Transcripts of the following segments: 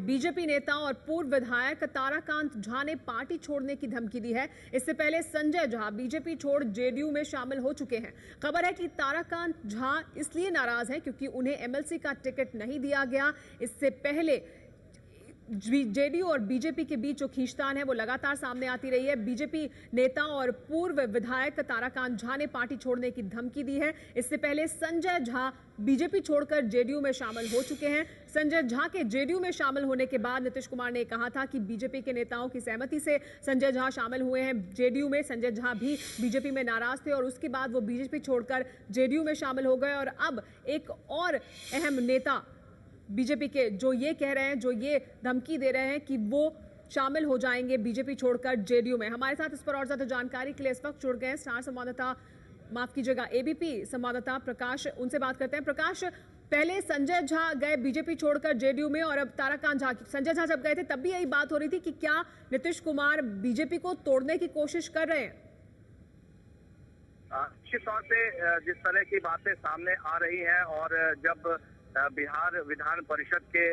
BJP नेता और पूर्व विधायक ताराकांत झा ने पार्टी छोड़ने की धमकी दी है। इससे पहले संजय झा बीजेपी छोड़ जेडीयू में शामिल हो चुके हैं। खबर है कि ताराकांत झा इसलिए नाराज हैं क्योंकि उन्हें एमएलसी का टिकट नहीं दिया गया। इससे पहले जेडीयू और बीजेपी के बीच जो खींचतान है वो लगातार सामने आती रही है। बीजेपी नेता और पूर्व विधायक ताराकांत झा ने पार्टी छोड़ने की धमकी दी है। इससे पहले संजय झा बीजेपी छोड़कर जेडीयू में शामिल हो चुके हैं। संजय झा के जेडीयू में शामिल होने के बाद नीतीश कुमार ने कहा था कि बीजेपी के नेताओं की सहमति से संजय झा शामिल हुए हैं जेडीयू में। संजय झा भी बीजेपी में नाराज थे और उसके बाद वो बीजेपी छोड़कर जेडीयू में शामिल हो गए। और अब एक और अहम नेता बीजेपी के जो ये कह रहे हैं, जो ये धमकी दे रहे हैं कि वो शामिल हो जाएंगे बीजेपी छोड़कर जेडीयू में। हमारे साथ इस पर और ज्यादा जानकारी के लिए इस वक्त जुड़ गए स्टार संवाददाता, माफ कीजिएगा एबीपी संवाददाता प्रकाश। उनसे बात करते हैं। प्रकाश, पहले संजय झा गए बीजेपी छोड़कर जेडीयू में और अब ताराकांत झा। संजय झा जब गए थे तब भी यही बात हो रही थी कि क्या नीतीश कुमार बीजेपी को तोड़ने की कोशिश कर रहे हैं? निश्चित तौर पे जिस तरह की बातें सामने आ रही हैं और जब बिहार विधान परिषद के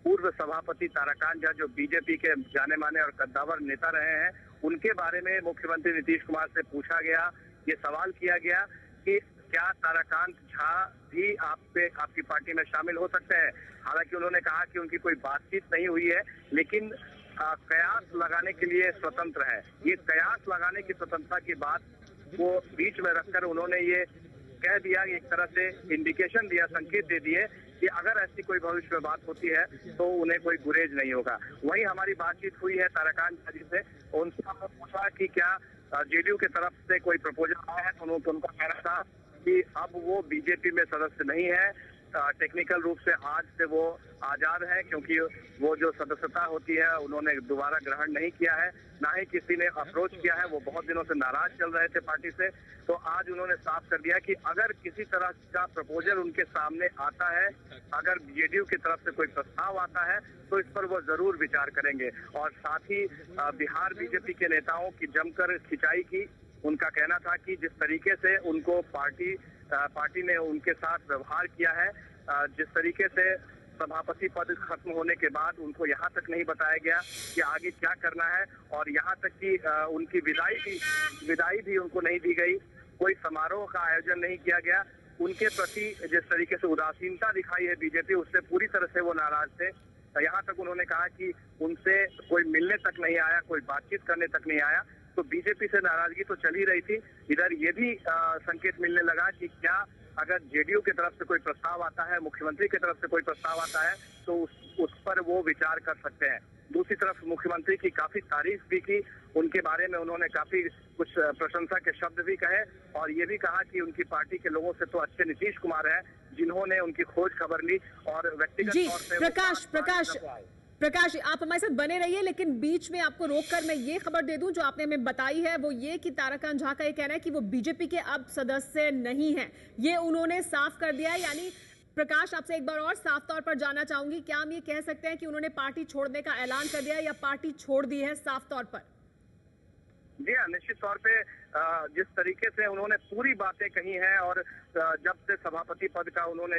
पूर्व सभापति ताराकांत झा जो बीजेपी के जाने माने और कद्दावर नेता रहे हैं, उनके बारे में मुख्यमंत्री नीतीश कुमार से पूछा गया, ये सवाल किया गया कि क्या ताराकांत झा भी आपकी पार्टी में शामिल हो सकते हैं। हालांकि उन्होंने कहा कि उनकी कोई बातचीत नहीं हुई है, लेकिन कयास लगाने के लिए स्वतंत्र है। ये कयास लगाने की स्वतंत्रता की बात वो बीच में रखकर उन्होंने ये कह दिया, एक तरह से इंडिकेशन दिया, संकेत दे दिए कि अगर ऐसी कोई भविष्य में बात होती है तो उन्हें कोई गुरेज नहीं होगा। वहीं हमारी बातचीत हुई है ताराकांत झा जी से, उनसे हमने पूछा कि क्या जेडीयू की तरफ से कोई प्रपोजल आया है, तो उनका कहना था कि अब वो बीजेपी में सदस्य नहीं है। टेक्निकल रूप से आज से वो आजाद है, क्योंकि वो जो सदस्यता होती है उन्होंने दोबारा ग्रहण नहीं किया है, ना ही किसी ने अप्रोच किया है। वो बहुत दिनों से नाराज चल रहे थे पार्टी से, तो आज उन्होंने साफ कर दिया कि अगर किसी तरह का प्रपोजल उनके सामने आता है, अगर जेडीयू की तरफ से कोई प्रस्ताव आता है तो इस पर वो जरूर विचार करेंगे। और साथ ही बिहार बीजेपी के नेताओं की जमकर खिंचाई की। उनका कहना था कि जिस तरीके से उनको पार्टी ने उनके साथ व्यवहार किया है, जिस तरीके से सभापति पद खत्म होने के बाद उनको यहाँ तक नहीं बताया गया कि आगे क्या करना है, और यहाँ तक कि उनकी विदाई भी उनको नहीं दी गई, कोई समारोह का आयोजन नहीं किया गया। उनके प्रति जिस तरीके से उदासीनता दिखाई है बीजेपी, उससे पूरी तरह से वो नाराज थे। यहाँ तक उन्होंने कहा कि उनसे कोई मिलने तक नहीं आया, कोई बातचीत करने तक नहीं आया। तो बीजेपी से नाराजगी तो चल ही रही थी, इधर ये भी संकेत मिलने लगा कि क्या अगर जेडीयू की तरफ से कोई प्रस्ताव आता है, मुख्यमंत्री की तरफ से कोई प्रस्ताव आता है, तो उस पर वो विचार कर सकते हैं। दूसरी तरफ मुख्यमंत्री की काफी तारीफ भी की, उनके बारे में उन्होंने काफी कुछ प्रशंसा के शब्द भी कहे, और ये भी कहा कि उनकी पार्टी के लोगों से तो अच्छे नीतीश कुमार हैं, जिन्होंने उनकी खोज खबर ली और व्यक्तिगत तौर पर प्रकाश, आप हमारे साथ बने रहिए, लेकिन बीच में आपको रोककर मैं ये खबर दे दूं जो आपने हमें बताई है, वो ये कि ताराकांत झा का ये कहना है कि वो बीजेपी के अब सदस्य नहीं हैं। ये उन्होंने साफ कर दिया है। यानी प्रकाश, आपसे एक बार और साफ तौर पर जानना चाहूंगी, क्या हम ये कह सकते हैं कि उन्होंने पार्टी छोड़ने का ऐलान कर दिया है या पार्टी छोड़ दी है साफ तौर पर? जी हाँ, निश्चित तौर पे जिस तरीके से उन्होंने पूरी बातें कही हैं, और जब से सभापति पद का उन्होंने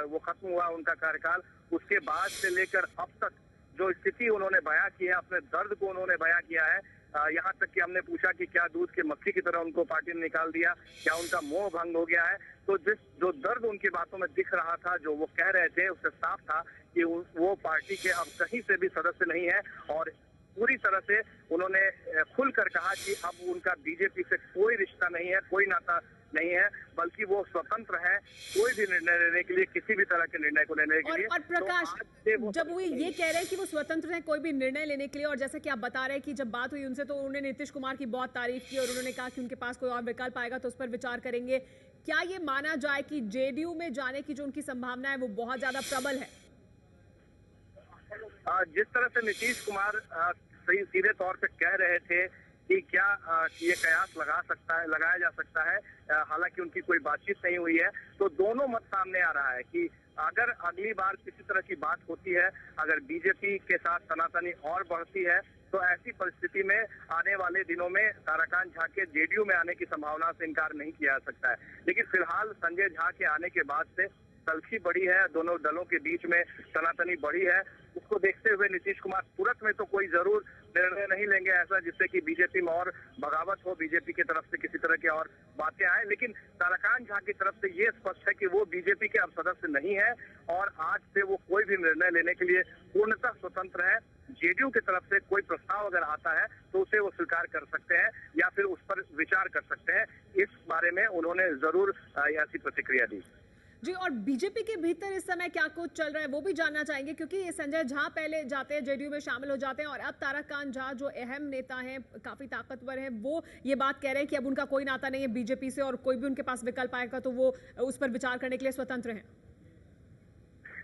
वो खत्म हुआ उनका कार्यकाल, उसके बाद से लेकर अब तक जो स्थिति उन्होंने बयां की है, अपने दर्द को उन्होंने बयां किया है। यहाँ तक कि हमने पूछा कि क्या दूध के मक्खी की तरह उनको पार्टी ने निकाल दिया, क्या उनका मोह भंग हो गया है। तो जो दर्द उनकी बातों में दिख रहा था, जो वो कह रहे थे, उससे साफ था कि वो पार्टी के अब कहीं से भी सदस्य नहीं है। और पूरी तरह से उन्होंने खुलकर कहा कि अब उनका बीजेपी से कोई रिश्ता नहीं है, कोई नाता नहीं है, बल्कि वो स्वतंत्र है कोई भी निर्णय लेने के लिए, किसी भी तरह के निर्णय को लेने के लिए। और प्रकाश, जब वो ये कह रहे हैं कि वो स्वतंत्र हैं कोई भी निर्णय लेने के लिए, और जैसा कि आप बता रहे हैं कि जब बात हुई उनसे तो उन्होंने नीतीश कुमार की बहुत तारीफ की और उन्होंने कहा कि उनके पास कोई और विकल्प आएगा तो उस पर विचार करेंगे। क्या ये माना जाए कि जेडीयू में जाने की जो उनकी संभावना है वो बहुत ज्यादा प्रबल है? जिस तरह से नीतीश कुमार सीधे तौर पे कह रहे थे कि क्या ये कयास लगाया जा सकता है, हालांकि उनकी कोई बातचीत नहीं हुई है, तो दोनों मत सामने आ रहा है कि अगर अगली बार किसी तरह की बात होती है, अगर बीजेपी के साथ तनातनी और बढ़ती है, तो ऐसी परिस्थिति में आने वाले दिनों में ताराकांत झा के जेडीयू में आने की संभावना से इनकार नहीं किया जा सकता है। लेकिन फिलहाल संजय झा के आने के बाद से तलखी बढ़ी है, दोनों दलों के बीच में तनातनी बढ़ी है, उसको देखते हुए नीतीश कुमार तुरंत में तो कोई जरूर निर्णय नहीं लेंगे ऐसा जिससे कि बीजेपी में और बगावत हो, बीजेपी की तरफ से किसी तरह की और बातें आए। लेकिन ताराकांत झा की तरफ से ये स्पष्ट है कि वो बीजेपी के अब सदस्य नहीं है और आज से वो कोई भी निर्णय लेने के लिए पूर्णतः स्वतंत्र है। जेडीयू की तरफ से कोई प्रस्ताव अगर आता है तो उसे वो स्वीकार कर सकते हैं या फिर उस पर विचार कर सकते हैं। इस बारे में उन्होंने जरूर ऐसी प्रतिक्रिया दी। जी, और बीजेपी के भीतर इस समय क्या कुछ चल रहा है वो भी जानना चाहेंगे, क्योंकि संजय झा पहले जाते हैं, जेडीयू में शामिल हो जाते हैं, और अब ताराकांत झा जो अहम नेता हैं, काफी ताकतवर हैं, वो ये बात कह रहे हैं कि अब उनका कोई नाता नहीं है बीजेपी से और कोई भी उनके पास विकल्प आएगा तो वो उस पर विचार करने के लिए स्वतंत्र हैं।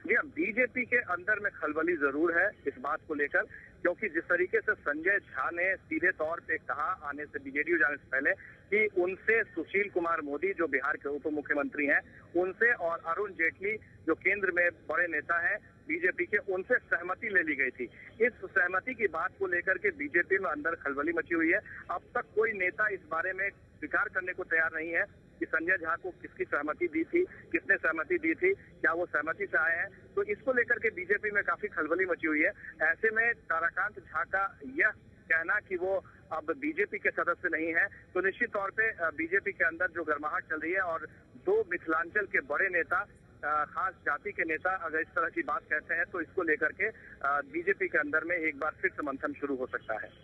जी हाँ, बीजेपी के अंदर में खलबली जरूर है इस बात को लेकर, क्योंकि जिस तरीके से संजय झा ने सीधे तौर पे कहा आने से जेडीयू जाने से पहले कि उनसे सुशील कुमार मोदी जो बिहार के उप मुख्यमंत्री हैं उनसे और अरुण जेटली जो केंद्र में बड़े नेता हैं बीजेपी के, उनसे सहमति ले ली गई थी। इस सहमति की बात को लेकर के बीजेपी में अंदर खलबली मची हुई है। अब तक कोई नेता इस बारे में स्वीकार करने को तैयार नहीं है कि संजय झा को किसकी सहमति दी थी, किसने सहमति दी थी, क्या वो सहमति से आए हैं। तो इसको लेकर के बीजेपी में काफी खलबली मची हुई है। ऐसे में ताराकांत झा का यह कहना कि वो अब बीजेपी के सदस्य नहीं है तो निश्चित तौर पे बीजेपी के अंदर जो गर्माहट चल रही है और दो मिथिलांचल के बड़े नेता, खास जाति के नेता अगर इस तरह की बात कहते हैं तो इसको लेकर के बीजेपी के अंदर में एक बार फिर से मंथन शुरू हो सकता है।